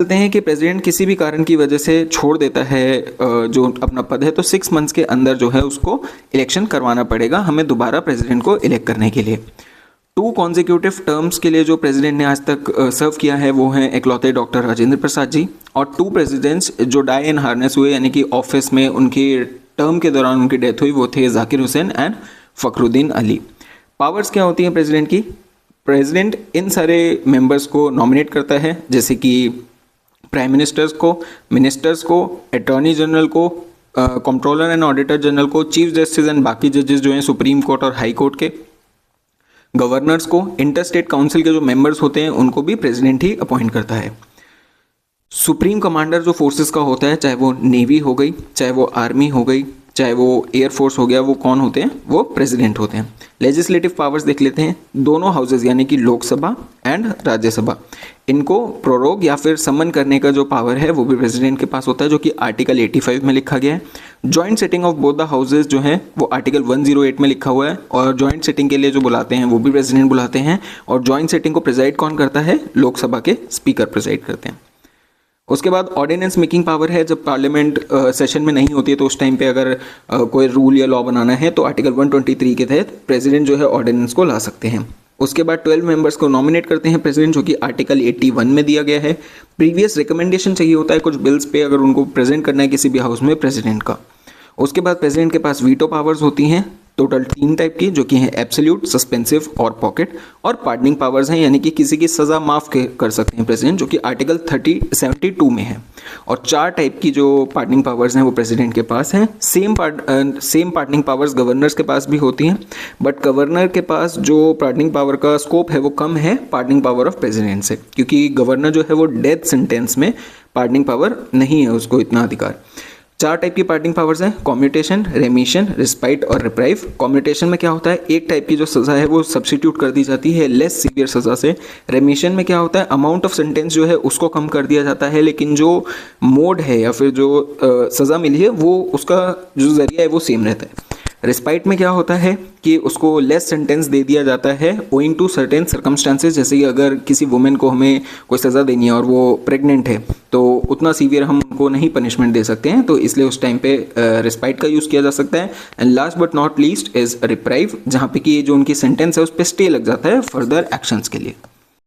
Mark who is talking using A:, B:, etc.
A: चलते हैं कि प्रेसिडेंट किसी भी कारण की वजह से छोड़ देता है जो अपना पद है, तो 6 मंथ्स के अंदर जो है उसको इलेक्शन करवाना पड़ेगा हमें दोबारा प्रेसिडेंट को इलेक्ट करने के लिए। 2 कॉन्जिक्यूटिव टर्म्स के लिए जो प्रेसिडेंट ने आज तक सर्व किया है वो हैं इकलौते डॉक्टर राजेंद्र प्रसाद जी, और 2 प्रेसिडेंट्स जो डाई इन हार्नेस हुए यानी कि ऑफिस में उनकी टर्म के दौरान उनकी डेथ हुई, वो थे जाकिर हुसैन एंड फखरुद्दीन अली। पावर्स क्या होती हैं प्रेसिडेंट की? प्रेसिडेंट इन सारे मेंबर्स को नॉमिनेट करता है, जैसे कि प्राइम मिनिस्टर्स को, मिनिस्टर्स को, अटॉर्नी जनरल को, कंट्रोलर एंड ऑडिटर जनरल को, चीफ जस्टिस एंड बाकी जजेस जो हैं सुप्रीम कोर्ट और हाई कोर्ट के, गवर्नर्स को, इंटर स्टेट काउंसिल के जो मेंबर्स होते हैं उनको भी प्रेसिडेंट ही अपॉइंट करता है। सुप्रीम कमांडर जो फोर्सेस का होता है, चाहे वो नेवी हो गई, चाहे वो आर्मी हो गई, चाहे वो एयरफोर्स हो गया, वो कौन होते हैं? वो प्रेसिडेंट होते हैं। लेजिस्लेटिव पावर्स देख लेते हैं। दोनों हाउसेज यानी कि लोकसभा एंड राज्यसभा, इनको प्रोरोग या फिर समन करने का जो पावर है वो भी प्रेसिडेंट के पास होता है, जो कि आर्टिकल 85 में लिखा गया है। Joint setting of both the houses जो है वो आर्टिकल 108 में लिखा हुआ है, और जॉइंट सेटिंग के लिए जो बुलाते हैं वो भी प्रेसिडेंट बुलाते हैं। और जॉइंट सेटिंग को प्रिजाइड कौन करता है? लोकसभा के स्पीकर प्रिजाइड करते हैं। उसके बाद ऑर्डिनेंस मेकिंग पावर है। जब पार्लियामेंट सेशन में नहीं होती है तो उस टाइम पे अगर कोई रूल या लॉ बनाना है तो आर्टिकल 123 के तहत प्रेसिडेंट जो है ऑर्डिनेंस को ला सकते हैं। उसके बाद 12 मेंबर्स को नॉमिनेट करते हैं प्रेसिडेंट, जो कि आर्टिकल 81 में दिया गया है। प्रीवियस रिकमेंडेशन चाहिए होता है कुछ बिल्स पे अगर उनको प्रेजेंट करना है किसी भी हाउस में प्रेसिडेंट का। उसके बाद प्रेसिडेंट के पास वीटो पावर्स होती हैं, टोटल 3 टाइप की, जो कि हैं एब्सोल्यूट, सस्पेंसिव और पॉकेट। और पार्डनिंग पावर्स हैं, यानी कि किसी की सज़ा माफ़ कर सकते हैं प्रेसिडेंट, जो कि आर्टिकल 72 में है। और 4 टाइप की जो पार्डनिंग पावर्स हैं वो प्रेसिडेंट के पास हैं। सेम पार्डनिंग पावर्स गवर्नर्स के पास भी होती हैं, बट गवर्नर के पास जो पार्डनिंग पावर का स्कोप है वो कम है पार्डनिंग पावर ऑफ प्रेसिडेंट से, क्योंकि गवर्नर जो है वो डेथ सेंटेंस में पार्डनिंग पावर नहीं है उसको इतना अधिकार। 4 टाइप की पार्डनिंग पावर्स हैं, कॉम्यूटेशन, रेमिशन, रिस्पाइट और रिप्राइव। कॉम्यूटेशन में क्या होता है? एक टाइप की जो सज़ा है वो सब्स्टिट्यूट कर दी जाती है लेस सीवियर सज़ा से। रेमिशन में क्या होता है? अमाउंट ऑफ सेंटेंस जो है उसको कम कर दिया जाता है, लेकिन जो मोड है या फिर जो सज़ा मिली है वो उसका जो जरिया है वो सेम रहता है। रिस्पाइट में क्या होता है कि उसको लेस सेंटेंस दे दिया जाता है ओइंग टू सर्टेन सर्कमस्टांसेस, जैसे कि अगर किसी वुमेन को हमें कोई सज़ा देनी है और वो प्रेग्नेंट है तो उतना सीवियर हम उनको नहीं पनिशमेंट दे सकते हैं, तो इसलिए उस टाइम पे रिस्पाइट का यूज़ किया जा सकता है। And last but not least is reprieve, जहाँ पे कि जो उनकी सेंटेंस है उस पर स्टे लग जाता है फर्दर एक्शंस के लिए।